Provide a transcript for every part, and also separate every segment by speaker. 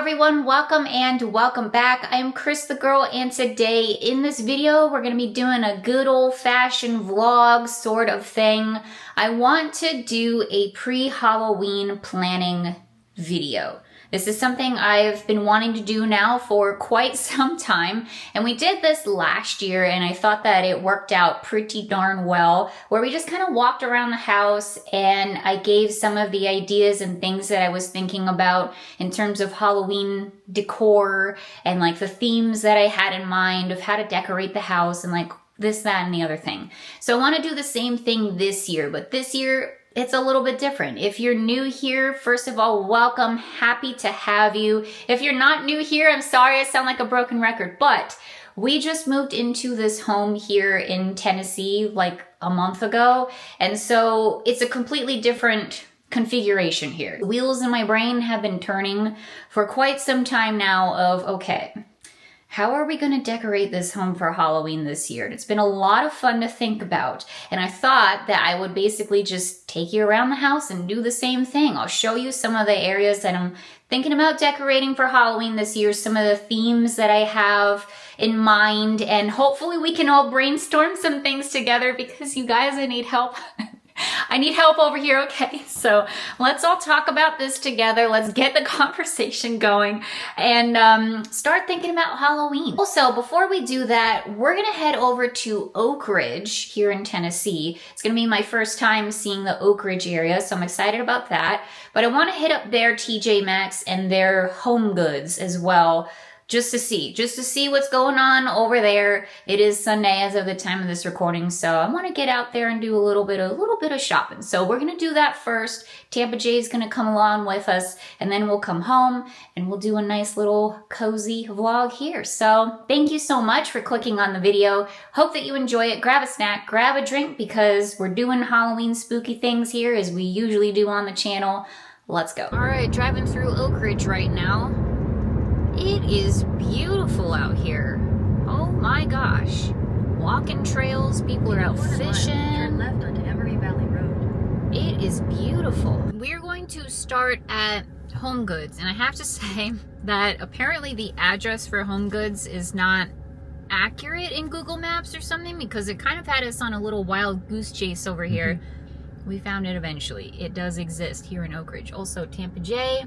Speaker 1: everyone, welcome and welcome back. I am CrisTheGirl, and today in this video we're going to be doing a good old-fashioned vlog sort of thing. I want to do a pre-Halloween planning video. This is something I've been wanting to do now for quite some time, and we did this last year and I thought that it worked out pretty darn well, where we just kind of walked around the house and I gave some of the ideas and things that I was thinking about in terms of Halloween decor and like the themes that I had in mind of how to decorate the house and like this, that, and the other thing. So I want to do the same thing this year, but this year it's a little bit different. If you're new here, first of all, welcome. Happy to have you. If you're not new here, I'm sorry I sound like a broken record, but we just moved into this home here in Tennessee like a month ago. And so it's a completely different configuration here. The wheels in my brain have been turning for quite some time now of, okay, how are we going to decorate this home for Halloween this year? It's been a lot of fun to think about, and I thought that I would basically just take you around the house and do the same thing. I'll show you some of the areas that I'm thinking about decorating for Halloween this year, some of the themes that I have in mind, and hopefully we can all brainstorm some things together because you guys, I need help. I need help over here, okay? So let's all talk about this together. Let's get the conversation going and start thinking about Halloween. Also, before we do that, we're gonna head over to Oak Ridge here in Tennessee. It's gonna be my first time seeing the Oak Ridge area, so I'm excited about that. But I wanna hit up their TJ Maxx and their Homegoods as well, just to see what's going on over there. It is Sunday as of the time of this recording, so I want to get out there and do a little bit of shopping. So we're gonna do that first. Tampa Jay is gonna come along with us, and then we'll come home and we'll do a nice little cozy vlog here. So thank you so much for clicking on the video. Hope that you enjoy it. Grab a snack, grab a drink, because we're doing Halloween spooky things here as we usually do on the channel. Let's go. All right, driving through Oak Ridge right now. It is beautiful out here. Oh my gosh. Walking trails, people are out fishing.
Speaker 2: Left onto Emory Valley Road.
Speaker 1: It is beautiful. We're going to start at Homegoods, and I have to say that apparently the address for Homegoods is not accurate in Google Maps or something, because it kind of had us on a little wild goose chase over here. We found it eventually. It does exist here in Oak Ridge. Also, Tampa Jay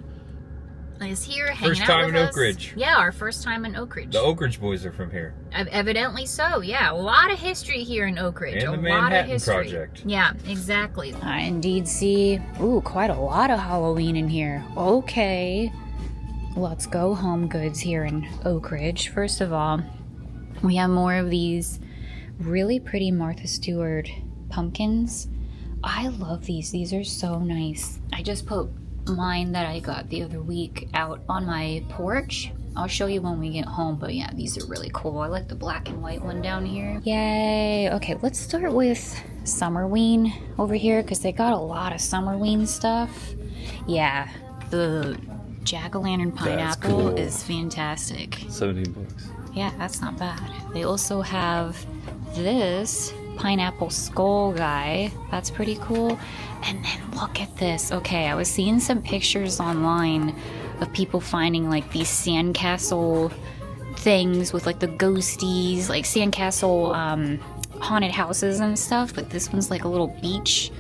Speaker 1: is here hanging out with us.
Speaker 3: First time in Oak Ridge.
Speaker 1: Yeah, our first time in Oak Ridge.
Speaker 3: The Oak Ridge boys are from here.
Speaker 1: Evidently so, yeah. A lot of history here in Oak Ridge.
Speaker 3: And the
Speaker 1: lot of
Speaker 3: Manhattan
Speaker 1: history.
Speaker 3: Project.
Speaker 1: Yeah, exactly. I indeed see, quite a lot of Halloween in here. Okay. Let's go Homegoods here in Oak Ridge. First of all, we have more of these really pretty Martha Stewart pumpkins. I love these. These are so nice. I just put mine that I got the other week out on my porch. I'll show you when we get home, but yeah, these are really cool. I like the black and white one down here. Yay. Okay, let's start with summerween over here, because they got a lot of summerween stuff. Yeah, the jack-o'-lantern pineapple is fantastic.
Speaker 3: 17 bucks.
Speaker 1: Yeah, that's not bad. They also have this pineapple skull guy. That's pretty cool. And then look at this. Okay, I was seeing some pictures online of people finding like these sandcastle things with like the ghosties, like sandcastle haunted houses and stuff, but this one's like a little beach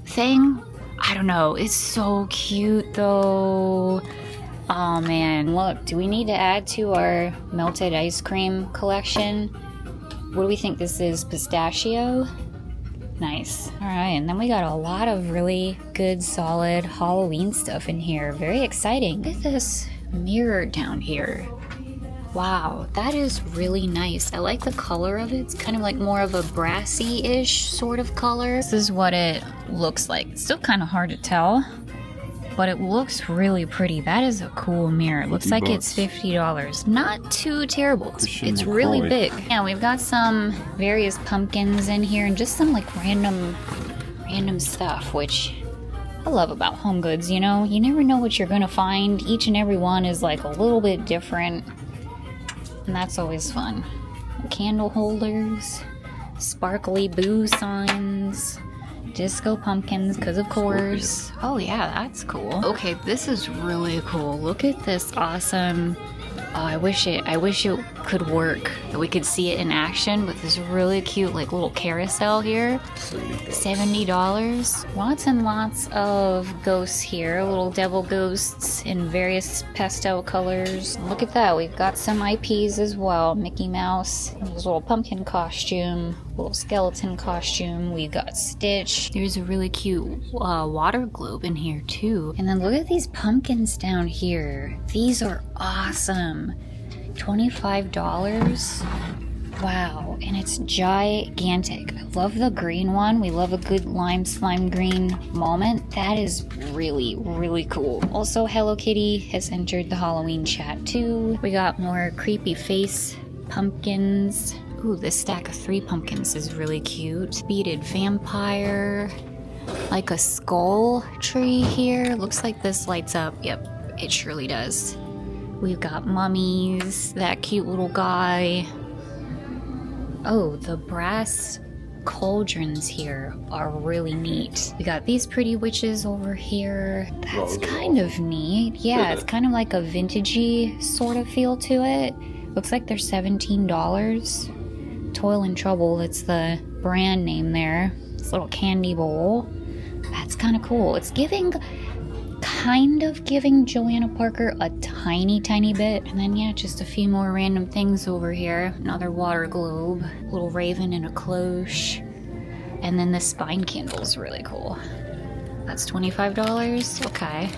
Speaker 1: thing. I don't know, it's so cute though. Oh man, look, do we need to add to our melted ice cream collection? What do we think this is? Pistachio? Nice. All right, and then we got a lot of really good, solid Halloween stuff in here. Very exciting. Look at this mirror down here. Wow, that is really nice. I like the color of it. It's kind of like more of a brassy-ish sort of color. This is what it looks like. It's still kind of hard to tell, but it looks really pretty. That is a cool mirror. It looks like it's $50. Not too terrible. It's really big. Yeah, we've got some various pumpkins in here and just some like random stuff, which I love about Homegoods, you know? You never know what you're gonna find. Each and every one is like a little bit different, and that's always fun. Candle holders, sparkly boo signs, Disco pumpkins, because of course. Oh yeah, that's cool. Okay, this is really cool. Look at this awesome. Oh, I wish it could work, that we could see it in action, but this really cute like little carousel here. $70. Lots and lots of ghosts here, little devil ghosts in various pastel colors. Look at that, we've got some IPs as well. Mickey Mouse, his little pumpkin costume, little skeleton costume. We got Stitch. There's a really cute water globe in here too. And then look at these pumpkins down here. These are awesome. $25. Wow, and it's gigantic. I love the green one. We love a good lime slime green moment. That is really, really cool. Also, Hello Kitty has entered the Halloween chat too. We got more creepy face pumpkins. Ooh, this stack of 3 pumpkins is really cute. Beaded vampire. Like a skull tree here. Looks like this lights up. Yep, it surely does. We've got mummies. That cute little guy. Oh, the brass cauldrons here are really neat. We got these pretty witches over here. That's kind of neat. Yeah, it's kind of like a vintagey sort of feel to it. Looks like they're $17. Toil and Trouble, that's the brand name there. This little candy bowl. That's kind of cool. It's kind of giving Joanna Parker a tiny bit. And then yeah, just a few more random things over here. Another water globe, little raven in a cloche, and then this spine candle is really cool. That's $25. Okay,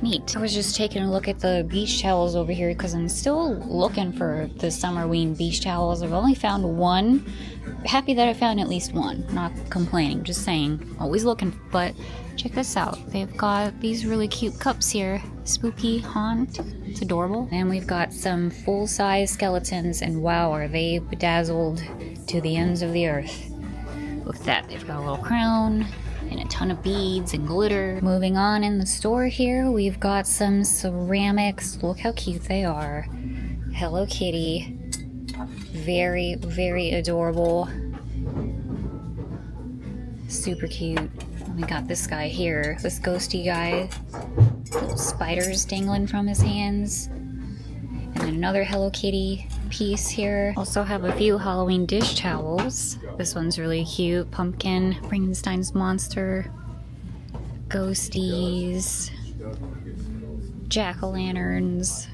Speaker 1: neat. I was just taking a look at the beach towels over here because I'm still looking for the Summerween beach towels. I've only found one. Happy that I found at least one. Not complaining, just saying. Always looking. But check this out. They've got these really cute cups here. Spooky haunt. It's adorable. And we've got some full-size skeletons, and wow, are they bedazzled to the ends of the earth. Look at that. They've got a little crown and a ton of beads and glitter. Moving on in the store here, we've got some ceramics. Look how cute they are. Hello Kitty. Very, very adorable. Super cute. We got this guy here, this ghosty guy. Little spiders dangling from his hands. And then another Hello Kitty piece here. Also have a few Halloween dish towels. This one's really cute. Pumpkin, Frankenstein's monster, ghosties, jack-o'-lanterns,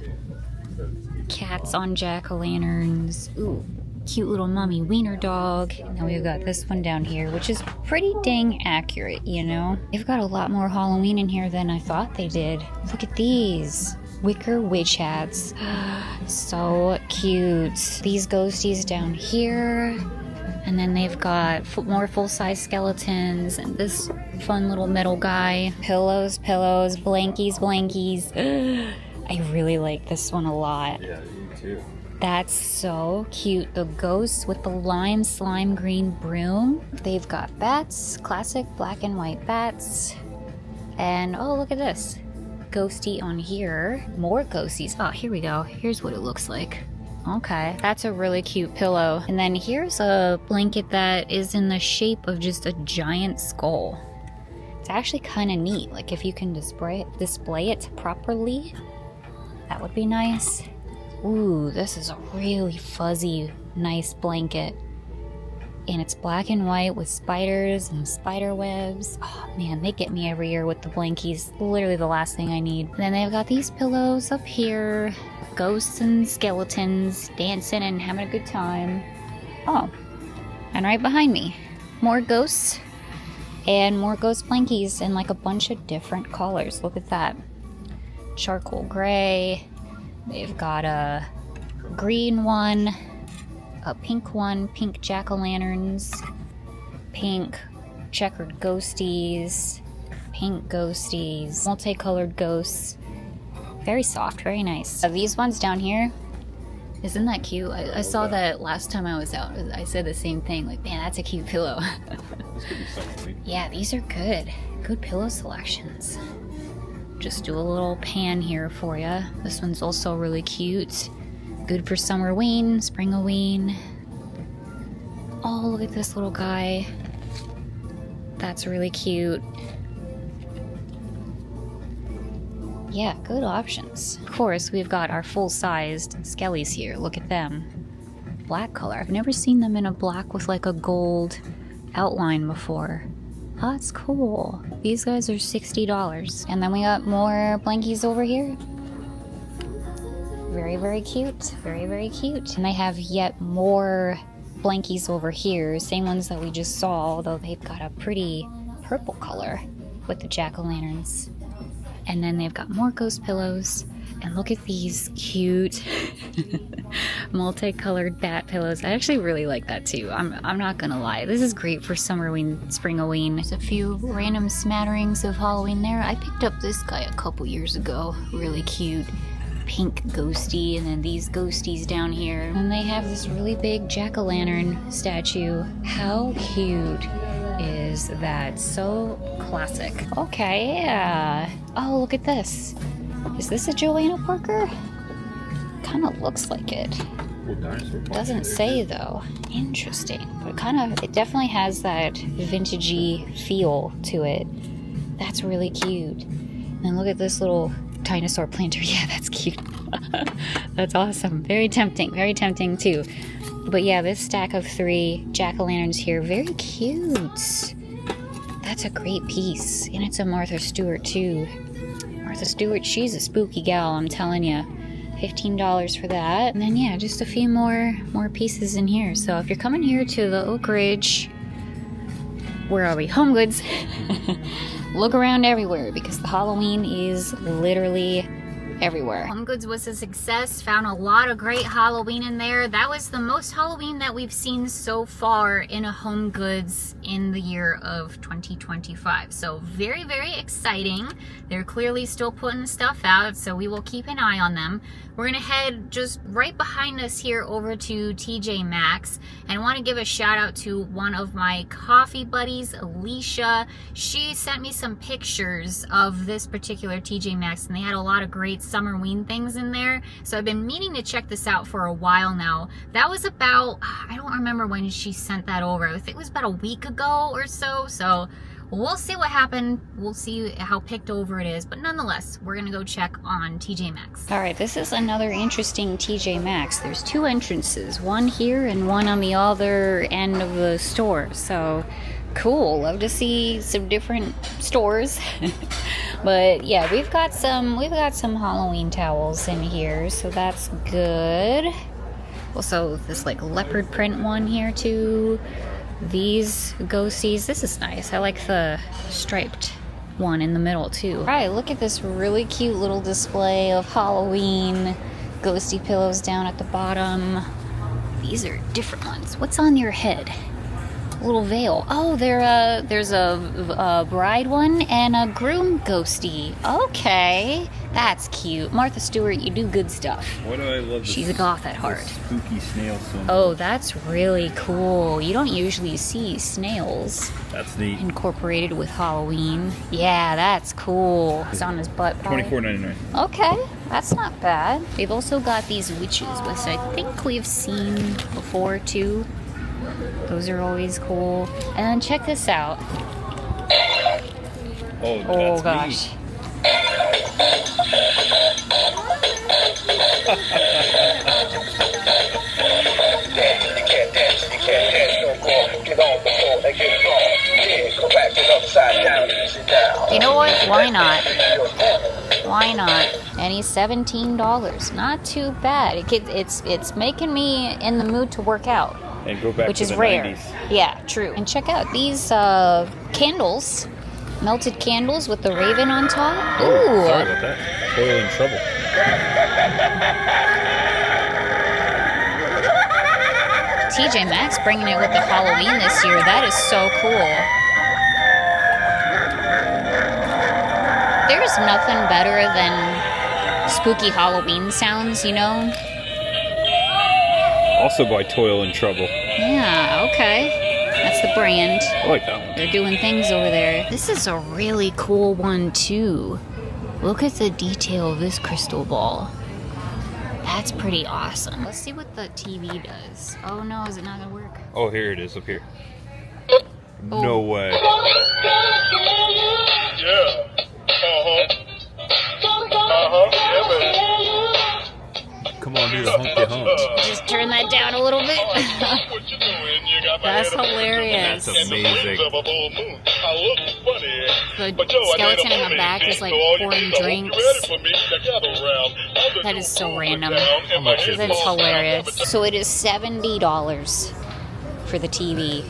Speaker 1: cats on jack-o'-lanterns. Ooh, cute little mummy wiener dog. And then we've got this one down here, which is pretty dang accurate, you know? They've got a lot more Halloween in here than I thought they did. Look at these. Wicker witch hats. So cute. These ghosties down here. And then they've got more full-size skeletons and this fun little metal guy. Pillows, blankies. I really like this one a lot.
Speaker 3: Yeah, you too.
Speaker 1: That's so cute. The ghosts with the lime slime green broom. They've got bats, classic black and white bats. And oh, look at this. Ghosty on here. More ghosties. Oh, here we go. Here's what it looks like. Okay, that's a really cute pillow. And then here's a blanket that is in the shape of just a giant skull. It's actually kind of neat. Like if you can display it properly, that would be nice. Ooh, this is a really fuzzy, nice blanket. And it's black and white with spiders and spider webs. Oh man, they get me every year with the blankies. Literally the last thing I need. And then they've got these pillows up here. Ghosts and skeletons dancing and having a good time. Oh, and right behind me, more ghosts and more ghost blankies in like a bunch of different colors. Look at that. Charcoal gray. They've got a green one, a pink one, pink jack-o'-lanterns, pink checkered ghosties, pink ghosties, multicolored ghosts. Very soft, very nice. These ones down here, isn't that cute? I saw that last time I was out. I said the same thing, like, man, that's a cute pillow. Yeah, these are good. Good pillow selections. Just do a little pan here for you. This one's also really cute. Good for Summerween, Springoween. Oh, look at this little guy. That's really cute. Yeah, good options. Of course, we've got our full-sized skellies here. Look at them. Black color. I've never seen them in a black with like a gold outline before. Oh, that's cool. These guys are $60. And then we got more blankies over here. Very, very cute. Very, very cute. And they have yet more blankies over here. Same ones that we just saw, although they've got a pretty purple color with the jack-o'-lanterns. And then they've got more ghost pillows. And look at these cute multicolored bat pillows. I actually really like that too. I'm not gonna lie. This is great for summerween, springoween. There's a few random smatterings of Halloween there. I picked up this guy a couple years ago. Really cute. Pink ghosty, and then these ghosties down here. And they have this really big jack-o'-lantern statue. How cute is that? So classic. Okay, yeah. Oh, look at this. Is this a Joanna Parker? Kind of looks like it. Doesn't say though. Interesting. But it definitely has that vintagey feel to it. That's really cute. And look at this little dinosaur planter. Yeah, that's cute. That's awesome. Very tempting too. But yeah, this stack of 3 jack-o'-lanterns here, very cute. That's a great piece. And it's a Martha Stewart too. Martha Stewart, she's a spooky gal, I'm telling you. $15 for that. And then yeah, just a few more pieces in here. So if you're coming here to the Oak Ridge, where are we? HomeGoods. Look around everywhere because the Halloween is literally everywhere. HomeGoods was a success. Found a lot of great Halloween in there. That was the most Halloween that we've seen so far in a HomeGoods in the year of 2025. So very, very exciting. They're clearly still putting stuff out, so we will keep an eye on them. We're gonna head just right behind us here over to TJ Maxx, and I want to give a shout out to one of my coffee buddies, Alicia. She sent me some pictures of this particular TJ Maxx, and they had a lot of great summerween things in there. So I've been meaning to check this out for a while now. That was about, I don't remember when she sent that over. I think it was about a week ago or so. So we'll see what happened. We'll see how picked over it is. But nonetheless, we're going to go check on TJ Maxx. All right, this is another interesting TJ Maxx. There's 2 entrances, one here and one on the other end of the store. So cool. Love to see some different stores. But yeah, we've got some Halloween towels in here, so that's good. Also, this like leopard print one here too. These ghosties, this is nice. I like the striped one in the middle too. All right, look at this really cute little display of Halloween ghosty pillows down at the bottom. These are different ones. What's on your head? A little veil. Oh, there's a bride one and a groom ghosty. Okay, that's cute. Martha Stewart, you do good stuff.
Speaker 3: Why do I love this?
Speaker 1: She's a goth at heart.
Speaker 3: Spooky snail so
Speaker 1: Oh, that's really cool. You don't usually see snails.
Speaker 3: That's neat.
Speaker 1: Incorporated with Halloween. Yeah, that's cool. It's on his butt.
Speaker 3: $24.99.
Speaker 1: Okay, that's not bad. They've also got these witches, which I think we've seen before too. Those are always cool. And then check this out.
Speaker 3: Oh, that's
Speaker 1: gosh.
Speaker 3: Me.
Speaker 1: You know what? Why not? Why not? And he's $17. Not too bad. It's making me in the mood to work out.
Speaker 3: And go back
Speaker 1: which
Speaker 3: to
Speaker 1: is
Speaker 3: the
Speaker 1: rare.
Speaker 3: 90s.
Speaker 1: Yeah, true. And check out these candles, melted candles with the raven on top.
Speaker 3: Oh,
Speaker 1: Ooh.
Speaker 3: sorry about that. Toil in trouble.
Speaker 1: TJ Maxx bringing it with the Halloween this year. That is so cool. There's nothing better than spooky Halloween sounds, you know?
Speaker 3: Also by Toil in Trouble.
Speaker 1: Yeah, okay. That's the brand.
Speaker 3: I like that one.
Speaker 1: They're doing things over there. This is a really cool one, too. Look at the detail of this crystal ball. That's pretty awesome. Let's see what the TV does. Oh no, is it not gonna work?
Speaker 3: Oh, here it is, up here. No way.
Speaker 4: Yeah. Yeah, man.
Speaker 3: Come on, do the humpty hump.
Speaker 1: Just turn that down a little bit.
Speaker 5: That's hilarious.
Speaker 3: That's amazing.
Speaker 5: The skeleton in the back is like pouring drinks. That is so random.
Speaker 3: much is
Speaker 5: That's
Speaker 3: it?
Speaker 5: hilarious.
Speaker 1: So it is $70 for the TV.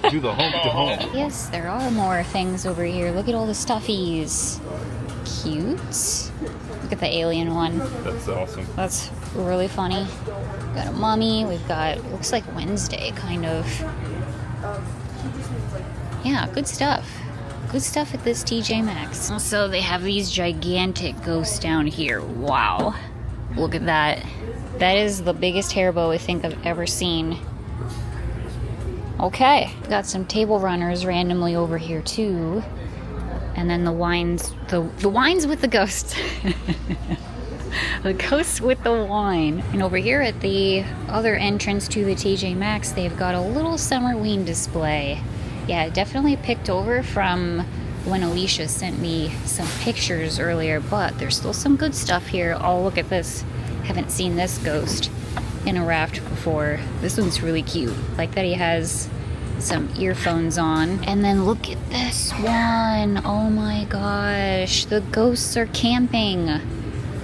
Speaker 3: Do the humpty hump.
Speaker 1: Yes, there are more things over here. Look at all the stuffies. Cute. Look at the alien one.
Speaker 3: That's awesome.
Speaker 1: That's really funny. Got a mummy. We've got, looks like Wednesday, kind of. Yeah, good stuff. Good stuff at this TJ Maxx. Also, they have these gigantic ghosts down here. Wow. Look at that. That is the biggest hair bow I think I've ever seen. Okay. Got some table runners randomly over here, too. And then the wines, the wines with the ghosts. The ghosts with the wine. And over here at the other entrance to the TJ Maxx, they've got a little summerween display. Yeah, definitely picked over from when Alicia sent me some pictures earlier, but there's still some good stuff here. Oh, look at this. Haven't seen this ghost in a raft before. This one's really cute. Like that he has some earphones on. And then look at this one. Oh my gosh. The ghosts are camping.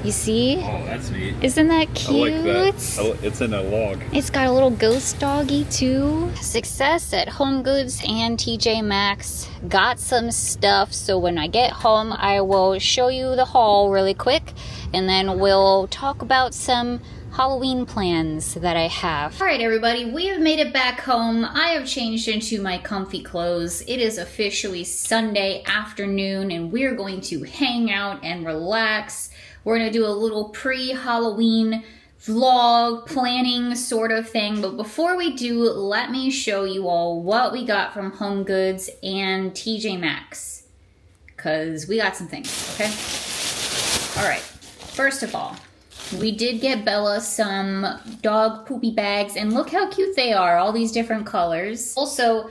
Speaker 1: You see?
Speaker 3: Oh, that's neat.
Speaker 1: Isn't that
Speaker 3: I
Speaker 1: cute?
Speaker 3: like that. It's in a log.
Speaker 1: It's got a little ghost doggy too. Success at Homegoods and TJ Maxx. Got some stuff, so when I get home I will show you the haul really quick and then we'll talk about some Halloween plans that I have. Alright everybody, we have made it back home. I have changed into my comfy clothes. It is officially Sunday afternoon and we're going to hang out and relax. We're going to do a little pre-Halloween vlog planning sort of thing. But before we do, let me show you all what we got from HomeGoods and TJ Maxx. Because we got some things, okay? Alright, first of all, we did get Bella some dog poopy bags. And look how cute they are, all these different colors. Also,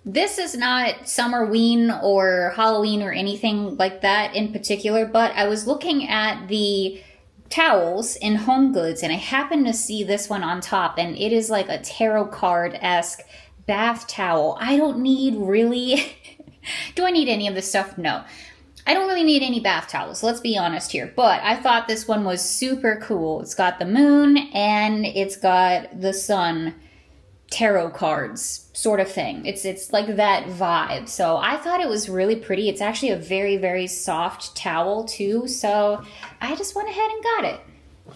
Speaker 1: this is not Summerween or Halloween or anything like that in particular, but I was looking at the towels in HomeGoods and I happened to see this one on top and it is like a tarot card-esque bath towel. I don't need really... Do I need any of this stuff? No. I don't really need any bath towels, let's be honest here, but I thought this one was super cool. It's got the moon and it's got the sun tarot cards sort of thing. It's like that vibe. So I thought it was really pretty. It's actually a very, very soft towel too. So I just went ahead and got it.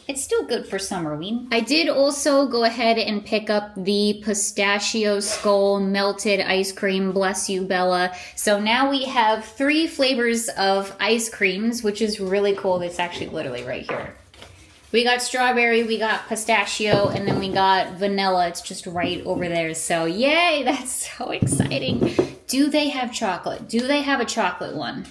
Speaker 1: It's still good for Summerween. I did also go ahead and pick up the pistachio skull melted ice cream. Bless you, Bella. So now we have 3 flavors of ice creams, which is really cool. It's actually literally right here. We got strawberry, we got pistachio, and then we got vanilla. It's just right over there. So yay, that's so exciting. Do they have chocolate? Do they have a chocolate one?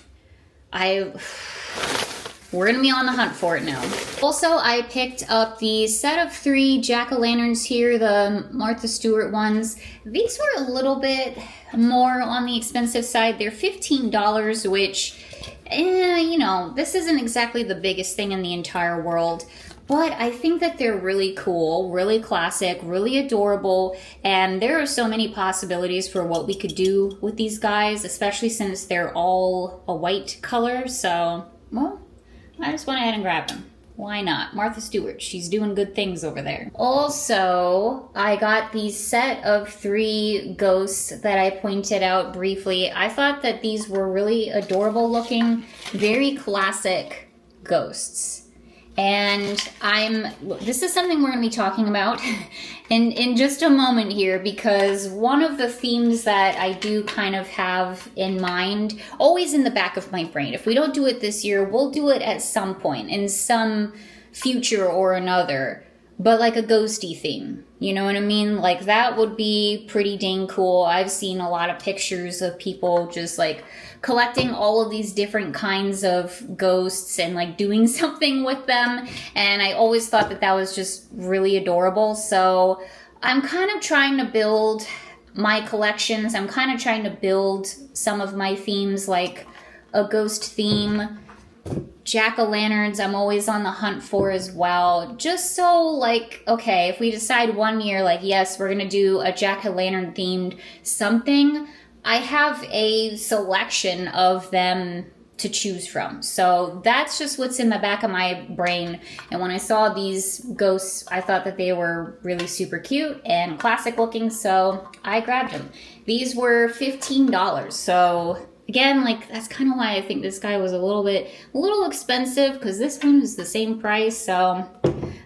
Speaker 1: We're gonna be on the hunt for it now. Also, I picked up the set of 3 jack-o'-lanterns here, the Martha Stewart ones. These were a little bit more on the expensive side. They're $15, which, you know, this isn't exactly the biggest thing in the entire world. But I think that they're really cool, really classic, really adorable, and there are so many possibilities for what we could do with these guys, especially since they're all a white color, so, well, I just went ahead and grabbed them. Why not? Martha Stewart, she's doing good things over there. Also, I got the set of 3 ghosts that I pointed out briefly. I thought that these were really adorable looking, very classic ghosts. And this is something we're going to be talking about in just a moment here, because one of the themes that I do kind of have in mind, always in the back of my brain, if we don't do it this year, we'll do it at some point, in some future or another, but like a ghosty theme. You know what I mean? Like that would be pretty dang cool. I've seen a lot of pictures of people just like collecting all of these different kinds of ghosts and like doing something with them. And I always thought that that was just really adorable. So I'm kind of trying to build my collections. I'm kind of trying to build some of my themes, like a ghost theme. Jack-o'-lanterns I'm always on the hunt for as well. Just so, like, okay, if we decide one year, like, yes, we're going to do a jack-o'-lantern themed something, I have a selection of them to choose from. So that's just what's in the back of my brain. And when I saw these ghosts, I thought that they were really super cute and classic looking, so I grabbed them. These were $15, so again, like, that's kind of why I think this guy was a little expensive, because this one was the same price, so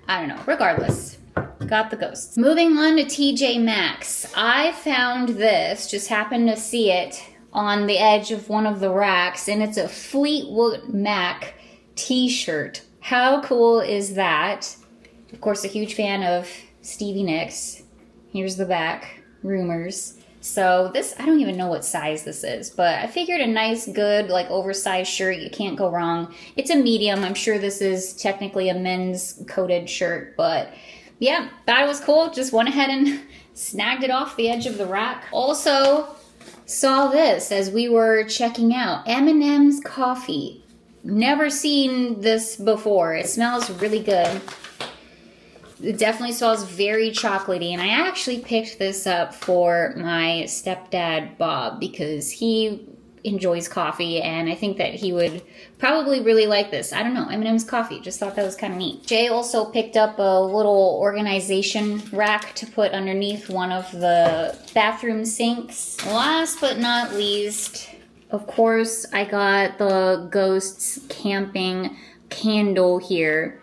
Speaker 1: I don't know. Regardless, got the ghosts. Moving on to TJ Maxx. I found this, just happened to see it on the edge of one of the racks, and it's a Fleetwood Mac t-shirt. How cool is that? Of course, a huge fan of Stevie Nicks. Here's the back, rumors. So this, I don't even know what size this is, but I figured a nice, good, like, oversized shirt, you can't go wrong. It's a medium. I'm sure this is technically a men's coated shirt, but yeah, thought it was cool. Just went ahead and snagged it off the edge of the rack. Also saw this as we were checking out. M&M's coffee. Never seen this before. It smells really good. It definitely smells very chocolatey, and I actually picked this up for my stepdad, Bob, because he enjoys coffee, and I think that he would probably really like this. I don't know, M&M's coffee. Just thought that was kind of neat. Jay also picked up a little organization rack to put underneath one of the bathroom sinks. Last but not least, of course, I got the Ghosts Camping candle here.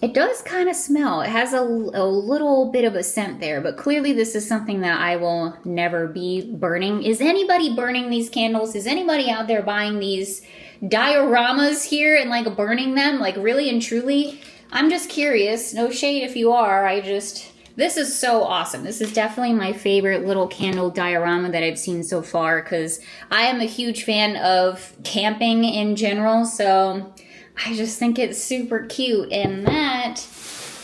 Speaker 1: It does kind of smell. It has a little bit of a scent there, but clearly this is something that I will never be burning. Is anybody burning these candles? Is anybody out there buying these dioramas here and, like, burning them? Like, really and truly? I'm just curious. No shade if you are. This is so awesome. This is definitely my favorite little candle diorama that I've seen so far, because I am a huge fan of camping in general, so I just think it's super cute, and that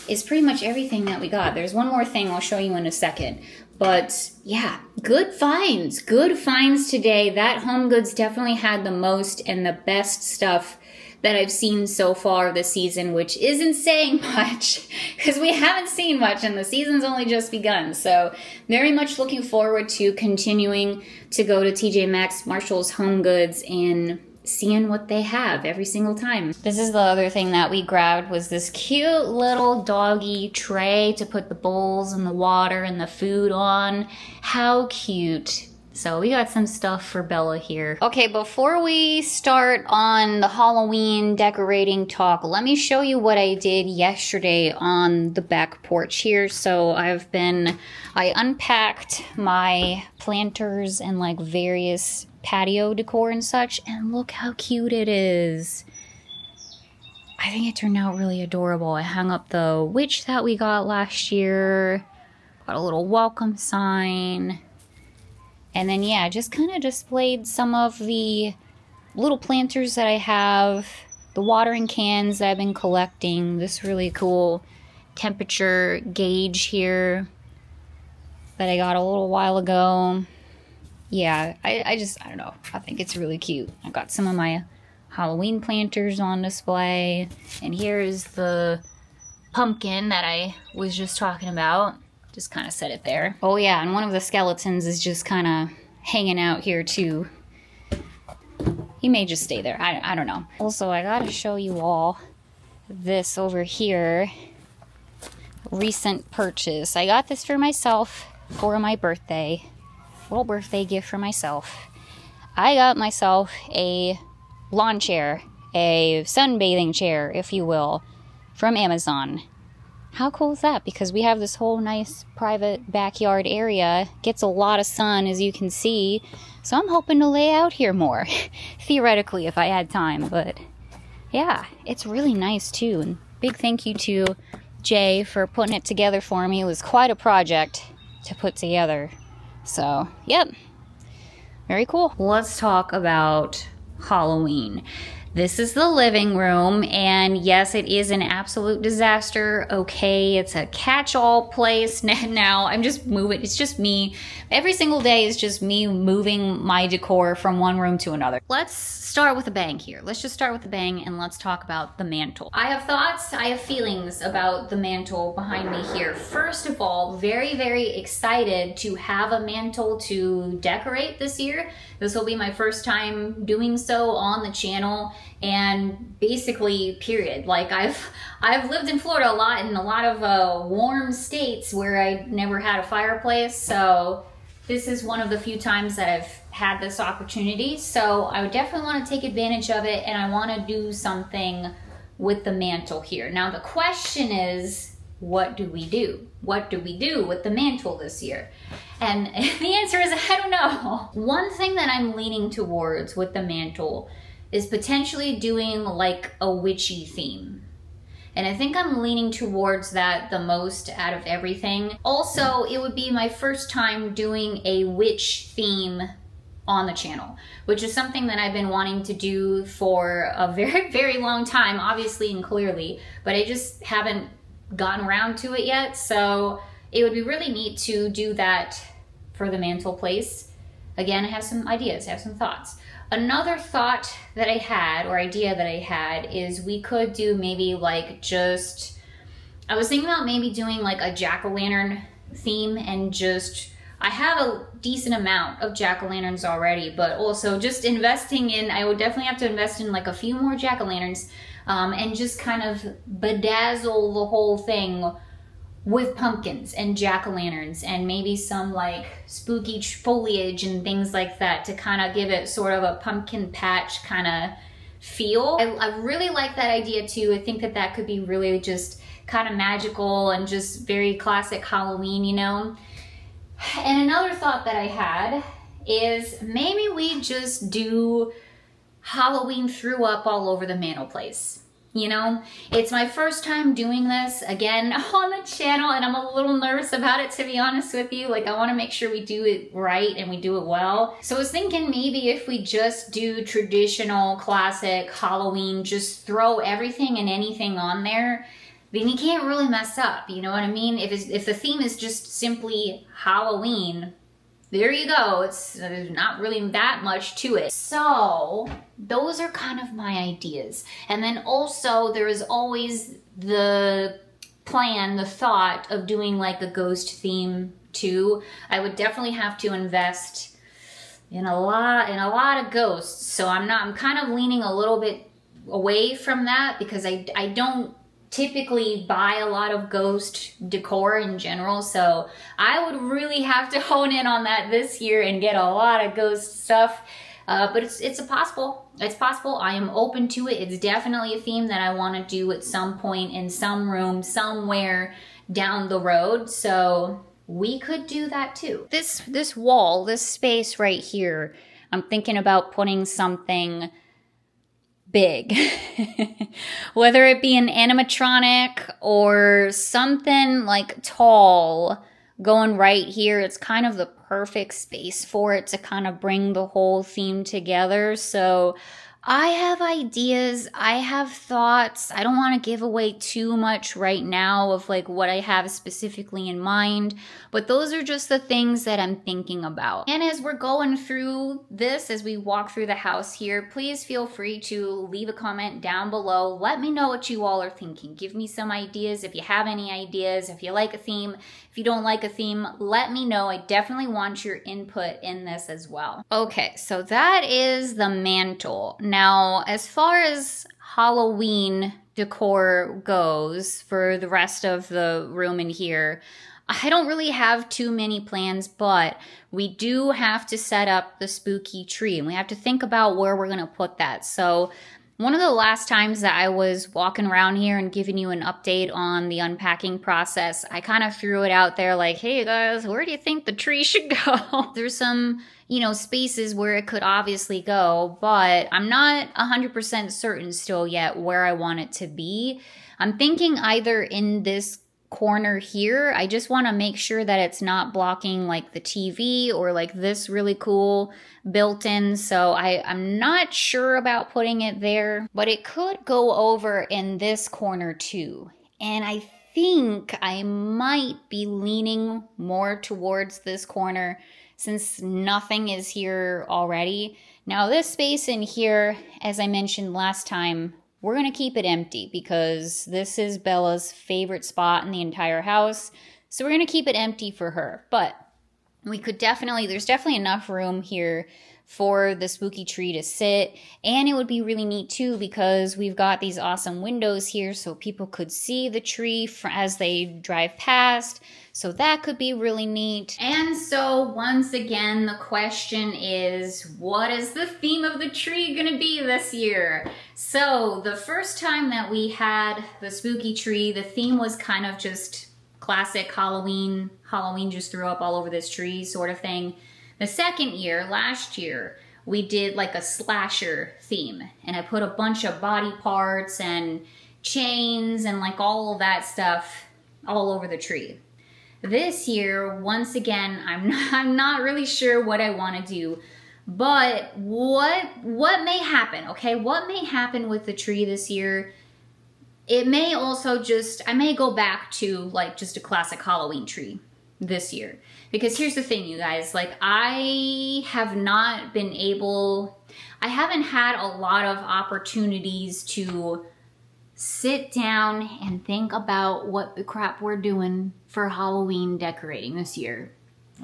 Speaker 1: is pretty much everything that we got. There's one more thing I'll show you in a second, but yeah, good finds today. That HomeGoods definitely had the most and the best stuff that I've seen so far this season, which isn't saying much because we haven't seen much and the season's only just begun. So very much looking forward to continuing to go to TJ Maxx, Marshall's, HomeGoods, and seeing what they have every single time. This is the other thing that we grabbed, was this cute little doggy tray to put the bowls and the water and the food on. How cute. So we got some stuff for Bella here. Okay, before we start on the Halloween decorating talk, let me show you what I did yesterday on the back porch here. So I unpacked my planters and, like, various patio decor and such, and look how cute it is. I think it turned out really adorable. I hung up the witch that we got last year, got a little welcome sign, and then yeah, just kind of displayed some of the little planters that I have, the watering cans that I've been collecting, this really cool temperature gauge here that I got a little while ago. Yeah, I don't know. I think it's really cute. I got some of my Halloween planters on display. And here is the pumpkin that I was just talking about. Just kind of set it there. Oh yeah, and one of the skeletons is just kind of hanging out here too. He may just stay there. I don't know. Also, I gotta show you all this over here. Recent purchase. I got this for myself for my birthday. Little birthday gift for myself. I got myself a lawn chair, a sunbathing chair, if you will, from Amazon. How cool is that? Because we have this whole nice private backyard area. Gets a lot of sun, as you can see. So I'm hoping to lay out here more. Theoretically, if I had time. But yeah, it's really nice too. And big thank you to Jay for putting it together for me. It was quite a project to put together. So, yep. Very cool. Let's talk about Halloween. This is the living room, and yes, it is an absolute disaster. Okay, it's a catch-all place now. I'm just moving. It's just me. Every single day is just me moving my decor from one room to another. Let's start with a bang here. Let's just start with a bang, and let's talk about the mantle. I have thoughts, I have feelings about the mantle behind me here. First of all, very, very excited to have a mantle to decorate this year. This will be my first time doing so on the channel, and basically, period. Like I've lived in Florida a lot, in a lot of warm states where I never had a fireplace, so this is one of the few times that I've had this opportunity. So I would definitely want to take advantage of it, and I want to do something with the mantle here. Now the question is, what do we do? What do we do with the mantle this year? And the answer is, I don't know. One thing that I'm leaning towards with the mantle is potentially doing like a witchy theme. And I think I'm leaning towards that the most out of everything. Also, it would be my first time doing a witch theme on the channel, which is something that I've been wanting to do for a very, very long time, obviously and clearly, but I just haven't gotten around to it yet. So it would be really neat to do that for the mantle place. Again, I have some ideas, I have some thoughts. Another thought that I had, or idea that I had, is we could do maybe like just, I was thinking about maybe doing like a jack-o'-lantern theme, and just, I have a decent amount of jack-o'-lanterns already, but also just investing in, I would definitely have to invest in like a few more jack-o'-lanterns, and just kind of bedazzle the whole thing with pumpkins and jack-o'-lanterns and maybe some like spooky foliage and things like that to kind of give it sort of a pumpkin patch kind of feel. I really like that idea too. I think that that could be really just kind of magical and just very classic Halloween, you know? And another thought that I had is maybe we just do Halloween threw up all over the mantle place. You know, it's my first time doing this again on the channel, and I'm a little nervous about it, to be honest with you. Like, I want to make sure we do it right and we do it well. So I was thinking maybe if we just do traditional classic Halloween, just throw everything and anything on there, then you can't really mess up. You know what I mean? If the theme is just simply Halloween, there you go. There's not really that much to it. So those are kind of my ideas. And then also there is always the plan, the thought of doing like a ghost theme too. I would definitely have to invest in a lot of ghosts. So I'm kind of leaning a little bit away from that, because I don't typically buy a lot of ghost decor in general, so I would really have to hone in on that this year and get a lot of ghost stuff. But it's possible. It's possible. I am open to it. It's definitely a theme that I want to do at some point in some room somewhere down the road. So we could do that too. This wall, this space right here, I'm thinking about putting something big, whether it be an animatronic or something like tall going right here. It's kind of the perfect space for it to kind of bring the whole theme together. So I have ideas, I have thoughts. I don't want to give away too much right now of like what I have specifically in mind, but those are just the things that I'm thinking about. And as we're going through this, as we walk through the house here, please feel free to leave a comment down below. Let me know what you all are thinking. Give me some ideas if you have any ideas, if you like a theme. If you don't like a theme, let me know. I definitely want your input in this as well. Okay, so that is the mantle. Now, as far as Halloween decor goes for the rest of the room in here, I don't really have too many plans, but we do have to set up the spooky tree, and we have to think about where we're gonna put that. So one of the last times that I was walking around here and giving you an update on the unpacking process, I kind of threw it out there like, hey guys, where do you think the tree should go? There's some, you know, spaces where it could obviously go, but I'm not 100% certain still yet where I want it to be. I'm thinking either in this corner here. I just want to make sure that it's not blocking like the TV or like this really cool built-in. So I'm not sure about putting it there, but it could go over in this corner too. And I think I might be leaning more towards this corner since nothing is here already. Now this space in here, as I mentioned last time, we're going to keep it empty because this is Bella's favorite spot in the entire house. So we're going to keep it empty for her. But we could there's definitely enough room here for the spooky tree to sit. And it would be really neat too because we've got these awesome windows here so people could see the tree as they drive past. So that could be really neat. And so once again, the question is, what is the theme of the tree gonna be this year? So the first time that we had the spooky tree, the theme was kind of just classic Halloween. Halloween just threw up all over this tree sort of thing. The second year, last year, we did like a slasher theme. And I put a bunch of body parts and chains and like all of that stuff all over the tree. This year, once again, I'm not really sure what I want to do. But what may happen, okay? What may happen with the tree this year? It may also I may go back to like just a classic Halloween tree this year. Because here's the thing, you guys, like I haven't had a lot of opportunities to sit down and think about what the crap we're doing for Halloween decorating this year.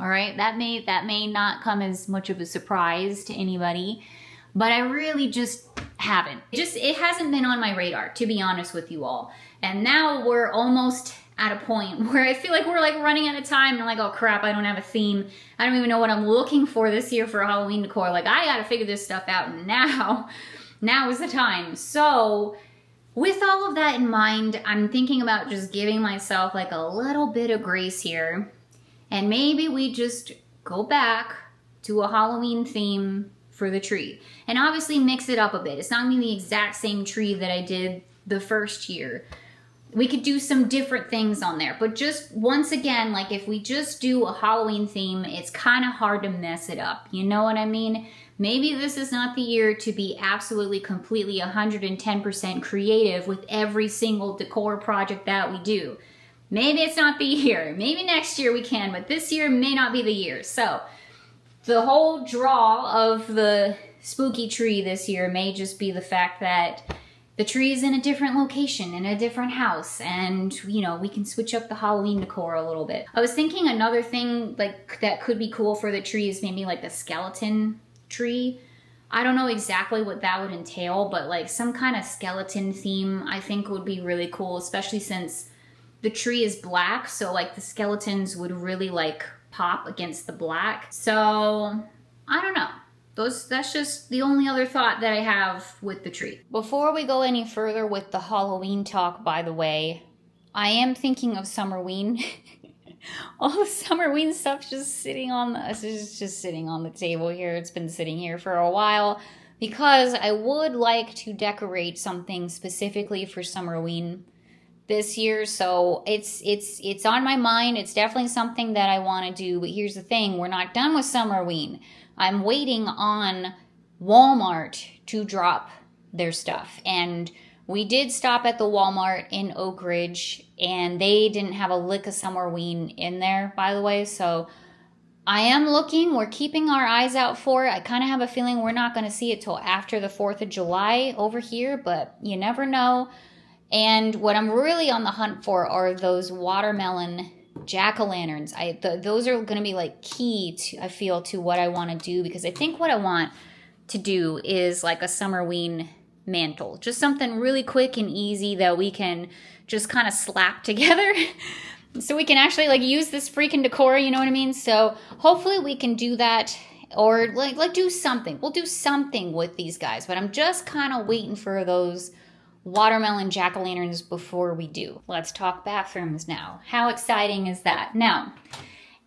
Speaker 1: All right, that may not come as much of a surprise to anybody, but I really just haven't. It hasn't been on my radar, to be honest with you all. And now we're almost at a point where I feel like we're like running out of time and like, oh crap, I don't have a theme. I don't even know what I'm looking for this year for Halloween decor. Like I gotta figure this stuff out now. Now is the time. So with all of that in mind, I'm thinking about just giving myself like a little bit of grace here. And maybe we just go back to a Halloween theme for the tree. And obviously mix it up a bit. It's not gonna be the exact same tree that I did the first year. We could do some different things on there. But just once again, like if we just do a Halloween theme, it's kind of hard to mess it up. You know what I mean? Maybe this is not the year to be absolutely, completely 110% creative with every single decor project that we do. Maybe it's not the year. Maybe next year we can, but this year may not be the year. So the whole draw of the spooky tree this year may just be the fact that the tree is in a different location, in a different house, and, you know, we can switch up the Halloween decor a little bit. I was thinking another thing, like, that could be cool for the tree is maybe, like, a skeleton tree. I don't know exactly what that would entail, but, like, some kind of skeleton theme I think would be really cool, especially since the tree is black, so, like, the skeletons would really, like, pop against the black. So, I don't know. That's just the only other thought that I have with the tree. Before we go any further with the Halloween talk, by the way, I am thinking of summerween. All the summerween stuff just sitting on the table here. It's been sitting here for a while because I would like to decorate something specifically for summerween this year. So it's on my mind. It's definitely something that I want to do. But here's the thing: we're not done with summerween. I'm waiting on Walmart to drop their stuff. And we did stop at the Walmart in Oak Ridge, and they didn't have a lick of summerween in there, by the way. So I am looking. We're keeping our eyes out for it. I kind of have a feeling we're not going to see it till after the 4th of July over here, but you never know. And what I'm really on the hunt for are those watermelon jack-o'-lanterns. Those are going to be like key to, I feel, to what I want to do, because I think what I want to do is like a summerween mantle, just something really quick and easy that we can just kind of slap together so we can actually like use this freaking decor, you know what I mean? So hopefully we can do that, or like do something. We'll do something with these guys, but I'm just kind of waiting for those watermelon jack-o'-lanterns before we do. Let's talk bathrooms now. How exciting is that? Now,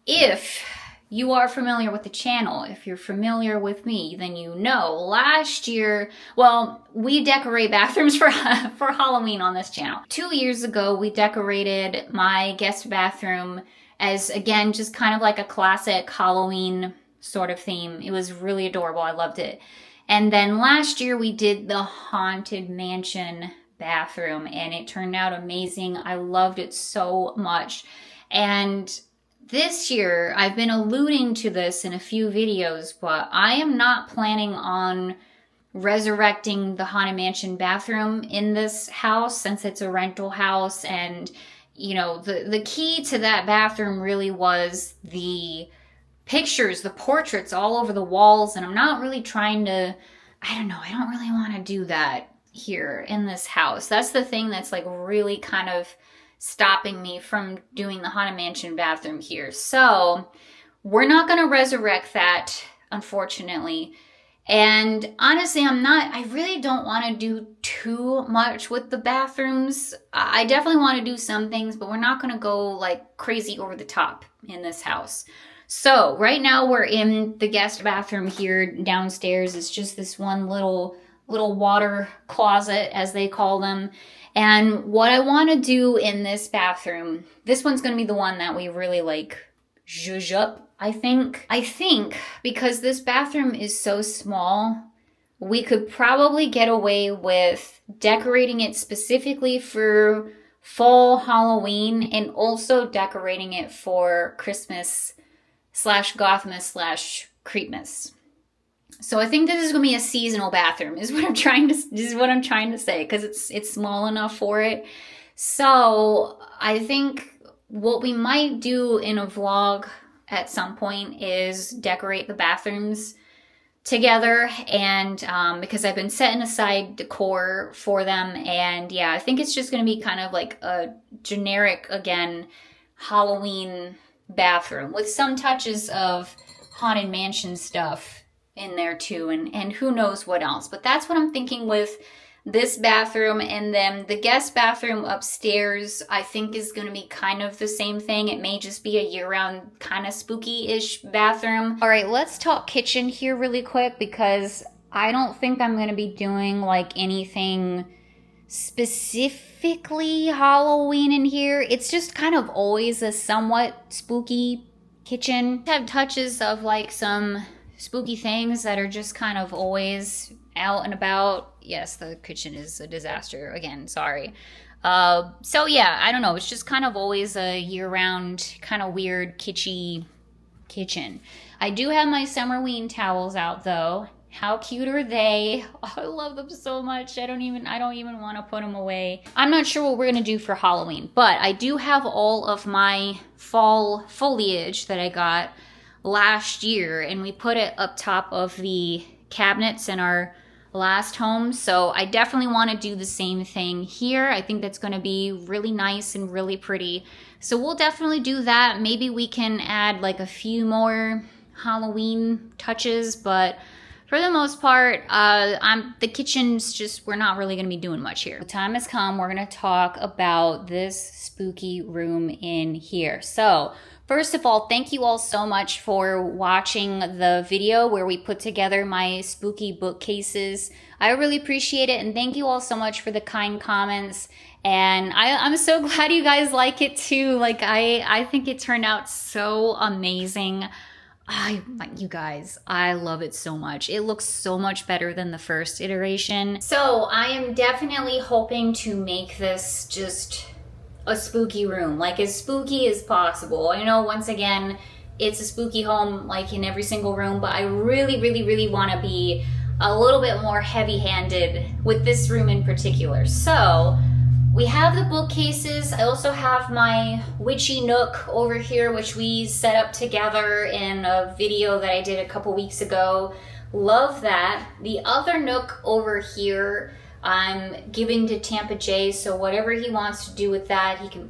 Speaker 1: if you are familiar with the channel. If you're familiar with me, then you know last year, well, we decorate bathrooms for Halloween on this channel. 2 years ago, we decorated my guest bathroom as, again, just kind of like a classic Halloween sort of theme. It was really adorable. I loved it. And then last year we did the Haunted Mansion bathroom and it turned out amazing. I loved it so much. And this year, I've been alluding to this in a few videos, but I am not planning on resurrecting the Haunted Mansion bathroom in this house since it's a rental house. And, you know, the key to that bathroom really was the pictures, the portraits all over the walls, and I'm not really trying to, I don't know, I don't really want to do that here in this house. That's the thing that's like really kind of stopping me from doing the Haunted Mansion bathroom here. So we're not going to resurrect that, unfortunately. And honestly, I really don't want to do too much with the bathrooms. I definitely want to do some things, but we're not going to go like crazy over the top in this house. So right now we're in the guest bathroom here downstairs. It's just this one little water closet, as they call them. And what I want to do in this bathroom, this one's going to be the one that we really like zhuzh up, I think. I think because this bathroom is so small, we could probably get away with decorating it specifically for fall Halloween and also decorating it for Christmas /Gothmas /Creepmas. So I think this is going to be a seasonal bathroom is what I'm trying to say, because it's small enough for it. So I think what we might do in a vlog at some point is decorate the bathrooms together, and because I've been setting aside decor for them, and yeah, I think it's just going to be kind of like a generic, again, Halloween bathroom with some touches of Haunted Mansion stuff in there too, and who knows what else. But that's what I'm thinking with this bathroom. And then the guest bathroom upstairs, I think, is going to be kind of the same thing. It may just be a year-round kind of spooky-ish bathroom. All right, let's talk kitchen here really quick, because I don't think I'm going to be doing like anything specifically Halloween in here. It's just kind of always a somewhat spooky kitchen. Have touches of like some spooky things that are just kind of always out and about. Yes, the kitchen is a disaster again, sorry. So yeah, I don't know, it's just kind of always a year-round kind of weird kitschy kitchen. I do have my summerween towels out though. How cute are they? Oh, I love them so much. I don't even want to put them away. I'm not sure what we're going to do for Halloween, but I do have all of my fall foliage that I got last year, and we put it up top of the cabinets in our last home. So I definitely want to do the same thing here. I think that's going to be really nice and really pretty. So we'll definitely do that. Maybe we can add like a few more Halloween touches, but for the most part, the kitchen's just, we're not really going to be doing much here. The time has come. We're going to talk about this spooky room in here. So first of all, thank you all so much for watching the video where we put together my spooky bookcases. I really appreciate it, and thank you all so much for the kind comments. And I'm so glad you guys like it too. Like I think it turned out so amazing. You guys, I love it so much. It looks so much better than the first iteration. So I am definitely hoping to make this just a spooky room, like as spooky as possible. I know, once again, it's a spooky home like in every single room, but I really, really, really want to be a little bit more heavy-handed with this room in particular. So we have the bookcases. I also have my witchy nook over here, which we set up together in a video that I did a couple weeks ago. Love that. The other nook over here, I'm giving to Tampa Jay, so whatever he wants to do with that, he can,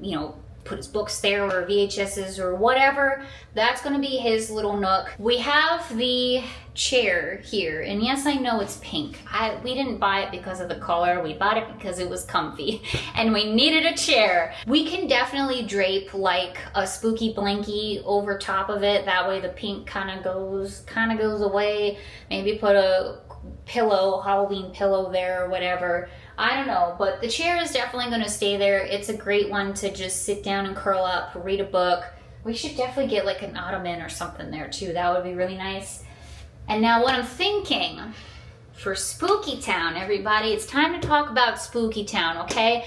Speaker 1: put his books there or VHSs or whatever. That's gonna be his little nook. We have the chair here, and yes, I know it's pink. We didn't buy it because of the color. We bought it because it was comfy and we needed a chair. We can definitely drape like a spooky blankie over top of it. That way the pink kind of goes away. Maybe put a pillow, Halloween pillow there or whatever. I don't know, but the chair is definitely going to stay there. It's a great one to just sit down and curl up, read a book. We should definitely get like an ottoman or something there too. That would be really nice. And now what I'm thinking for Spooky Town, everybody, it's time to talk about Spooky Town, okay?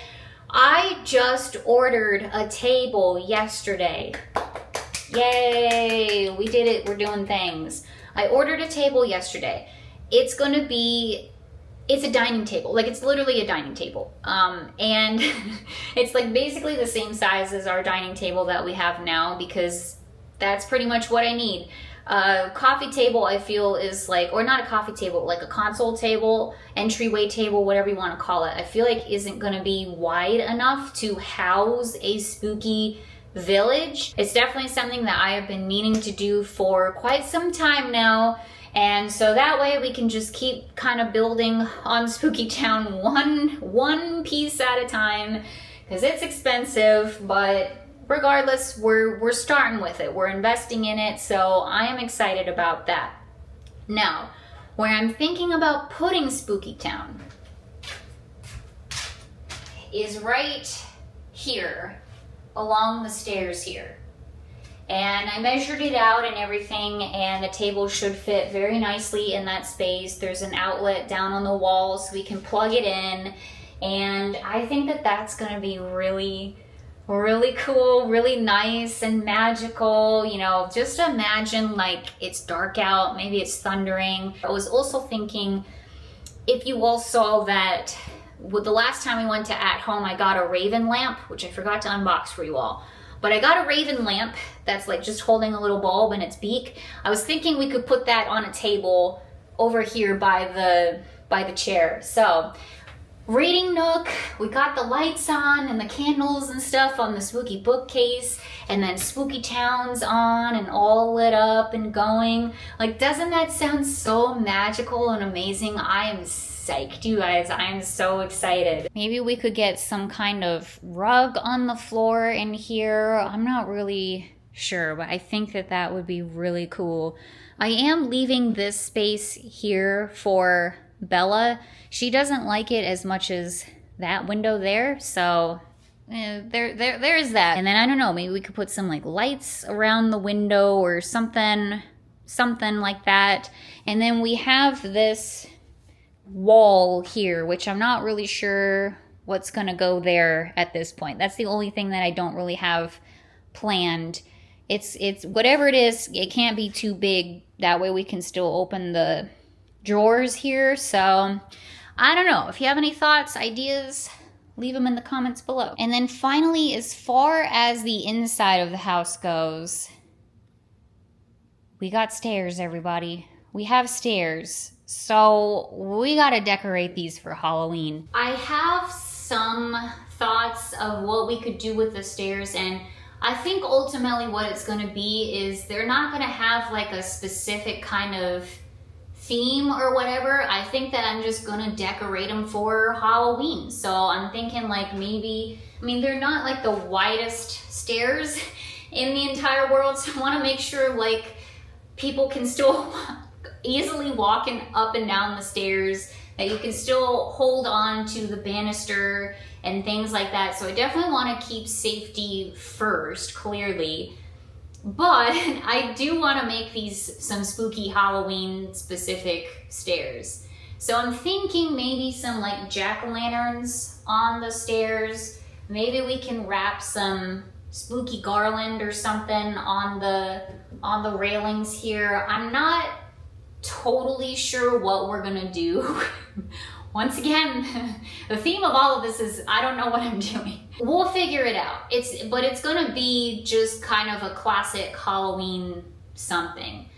Speaker 1: I just ordered a table yesterday. Yay, we did it, we're doing things. I ordered a table yesterday. It's a dining table. Like, it's literally a dining table. And it's like basically the same size as our dining table that we have now, because that's pretty much what I need. Coffee table, I feel, is like, or not a coffee table, like a console table, entryway table, whatever you want to call it, I feel like isn't going to be wide enough to house a spooky village. It's definitely something that I have been meaning to do for quite some time now. And so that way we can just keep kind of building on Spooky Town one piece at a time, because it's expensive, but regardless, we're starting with it. We're investing in it, so I am excited about that. Now, where I'm thinking about putting Spooky Town is right here along the stairs here. And I measured it out and everything, and the table should fit very nicely in that space. There's an outlet down on the wall so we can plug it in, and I think that that's gonna be really cool, really nice and magical. You know, just imagine like it's dark out, maybe it's thundering. I was also thinking, if you all saw that with the last time we went to At Home, I got a Raven lamp, which I forgot to unbox for you all. But I got a Raven lamp that's like just holding a little bulb in its beak. I was thinking we could put that on a table over here by the chair. So, reading nook, we got the lights on and the candles and stuff on the spooky bookcase, and then Spooky Town's on and all lit up and going. Like, doesn't that sound so magical and amazing? I am psyched, you guys. I am so excited. Maybe we could get some kind of rug on the floor in here. I'm not really sure, but I think that that would be really cool. I am leaving this space here for Bella. She doesn't like it as much as that window there, so there is that. And then I don't know, maybe we could put some like lights around the window or something like that. And then we have this wall here, which I'm not really sure what's gonna go there at this point. That's the only thing that I don't really have planned. It's whatever it is, it can't be too big. That way we can still open the drawers here. So I don't know. If you have any thoughts, ideas, leave them in the comments below. And then finally, as far as the inside of the house goes, we got stairs, everybody. We have stairs. So we gotta decorate these for Halloween. I have some thoughts of what we could do with the stairs, and I think ultimately what it's gonna be is they're not gonna have like a specific kind of theme or whatever. I think that I'm just gonna decorate them for Halloween. So I'm thinking like maybe, I mean, they're not like the widest stairs in the entire world, so I wanna make sure like people can still easily walking up and down the stairs, that you can still hold on to the banister and things like that. So I definitely want to keep safety first, clearly. But I do want to make these some spooky Halloween specific stairs. So I'm thinking maybe some like jack-o'-lanterns on the stairs. Maybe we can wrap some spooky garland or something on the railings here. I'm not totally sure what we're gonna do. Once again, the theme of all of this is I don't know what I'm doing. We'll figure it out. But it's gonna be just kind of a classic Halloween something.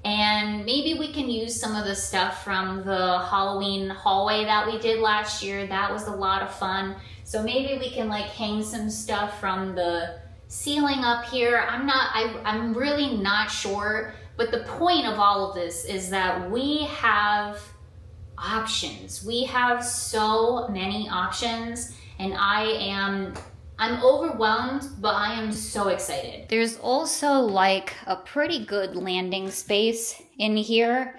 Speaker 1: And maybe we can use some of the stuff from the Halloween hallway that we did last year. That was a lot of fun. So maybe we can like hang some stuff from the ceiling up here. I'm really not sure, but the point of all of this is that we have options. We have so many options, and I'm overwhelmed, but I am so excited. There's also like a pretty good landing space in here.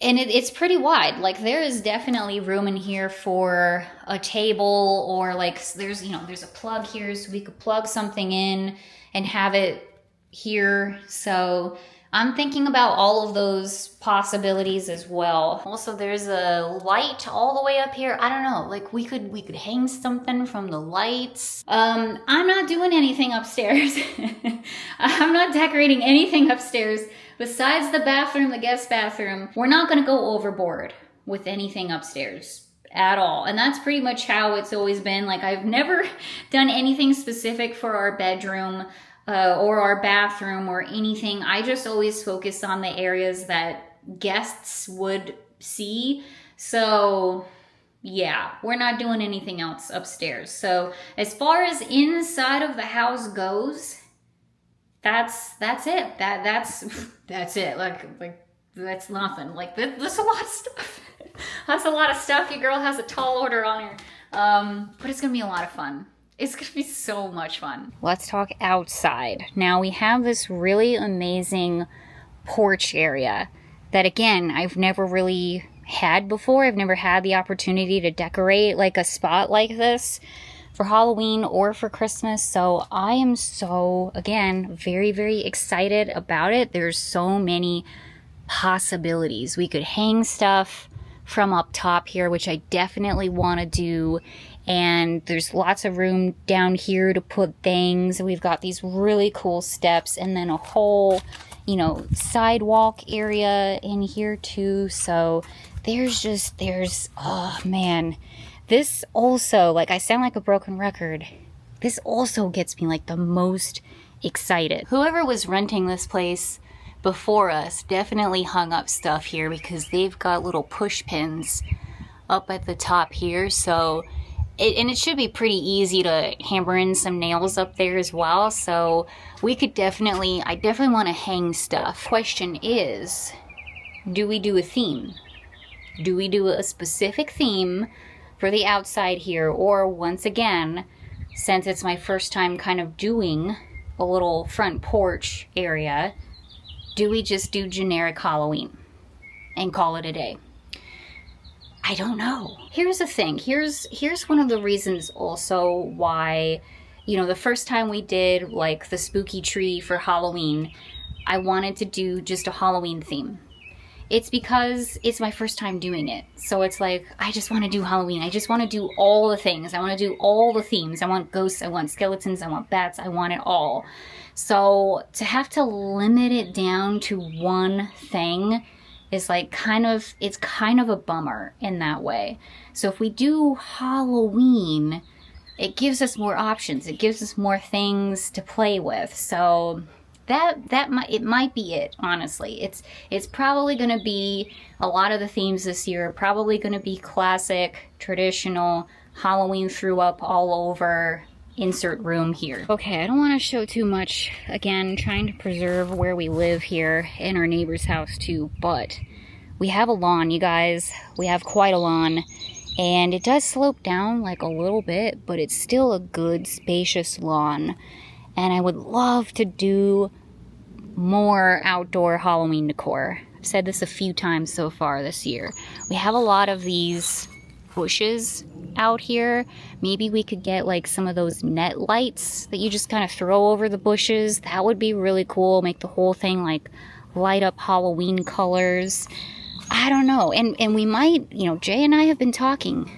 Speaker 1: And it's pretty wide. Like there is definitely room in here for a table, or like there's a plug here so we could plug something in and have it here. So I'm thinking about all of those possibilities as well. Also, there's a light all the way up here. I don't know, like we could hang something from the lights. I'm not doing anything upstairs. I'm not decorating anything upstairs. Besides the bathroom, the guest bathroom, we're not gonna go overboard with anything upstairs at all. And that's pretty much how it's always been. Like I've never done anything specific for our bedroom or our bathroom or anything. I just always focus on the areas that guests would see. So yeah, we're not doing anything else upstairs. So as far as inside of the house goes, that's it. That's it. Like that's nothing. Like there's a lot of stuff. That's a lot of stuff. Your girl has a tall order on her. But it's gonna be a lot of fun. It's gonna be so much fun. Let's talk outside. Now we have this really amazing porch area that, again, I've never really had before. I've never had the opportunity to decorate like a spot like this for Halloween or for Christmas. So I am so, again, very, very excited about it. There's so many possibilities. We could hang stuff from up top here, which I definitely want to do. And there's lots of room down here to put things. We've got these really cool steps and then a whole, sidewalk area in here too. So oh man. This also, like, I sound like a broken record. This also gets me like the most excited. Whoever was renting this place before us definitely hung up stuff here because they've got little push pins up at the top here. So it should be pretty easy to hammer in some nails up there as well. So I definitely want to hang stuff. Question is, do we do a theme? Do we do a specific theme for the outside here? Or once again, since it's my first time kind of doing a little front porch area, do we just do generic Halloween and call it a day? I don't know. Here's the thing. Here's one of the reasons also why, the first time we did like the spooky tree for Halloween, I wanted to do just a Halloween theme. It's because it's my first time doing it. So it's like, I just want to do Halloween. I just want to do all the things. I want to do all the themes. I want ghosts. I want skeletons. I want bats. I want it all. So to have to limit it down to one thing is like it's kind of a bummer in that way. So if we do Halloween, it gives us more options. It gives us more things to play with. So it might be it, honestly. It's probably going to be a lot of the themes this year are probably going to be classic, traditional, Halloween threw up all over, insert room here. Okay, I don't want to show too much. Again, trying to preserve where we live here in our neighbor's house too, but we have a lawn, you guys. We have quite a lawn, and it does slope down like a little bit, but it's still a good, spacious lawn. And I would love to do more outdoor Halloween decor. I've said this a few times so far this year. We have a lot of these bushes out here. Maybe we could get like some of those net lights that you just kind of throw over the bushes. That would be really cool. Make the whole thing like light up Halloween colors. I don't know. And we might, Jay and I have been talking.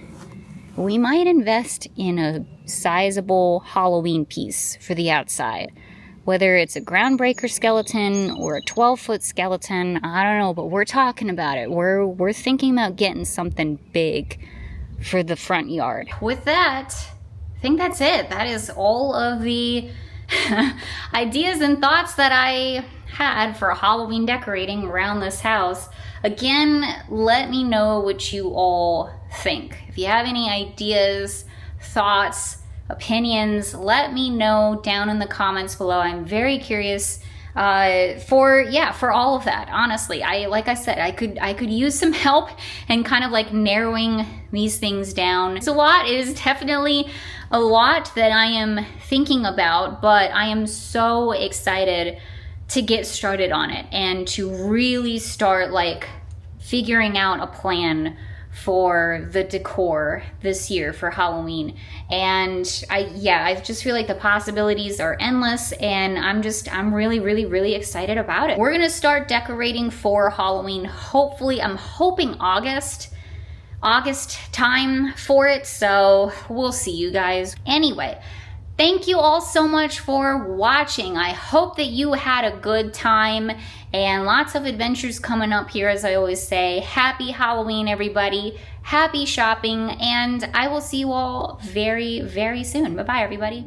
Speaker 1: We might invest in a sizable Halloween piece for the outside. Whether it's a groundbreaker skeleton or a 12-foot skeleton, I don't know, but we're talking about it. We're thinking about getting something big for the front yard. With that, I think that's it. That is all of the ideas and thoughts that I had for Halloween decorating around this house. Again, let me know what you all think. If you have any ideas, thoughts, opinions. Let me know down in the comments below. I'm very curious for all of that. Honestly, like I said, I could use some help and kind of like narrowing these things down. It's a lot. It is definitely a lot that I am thinking about, but I am so excited to get started on it and to really start like figuring out a plan for the decor this year for Halloween. And I just feel like the possibilities are endless, and I'm really excited about it. We're gonna start decorating for Halloween. Hopefully, I'm hoping August time for it, so we'll see, you guys. Anyway, thank you all so much for watching. I hope that you had a good time and lots of adventures coming up here, as I always say. Happy Halloween, everybody. Happy shopping, and I will see you all very soon. Bye-bye, everybody.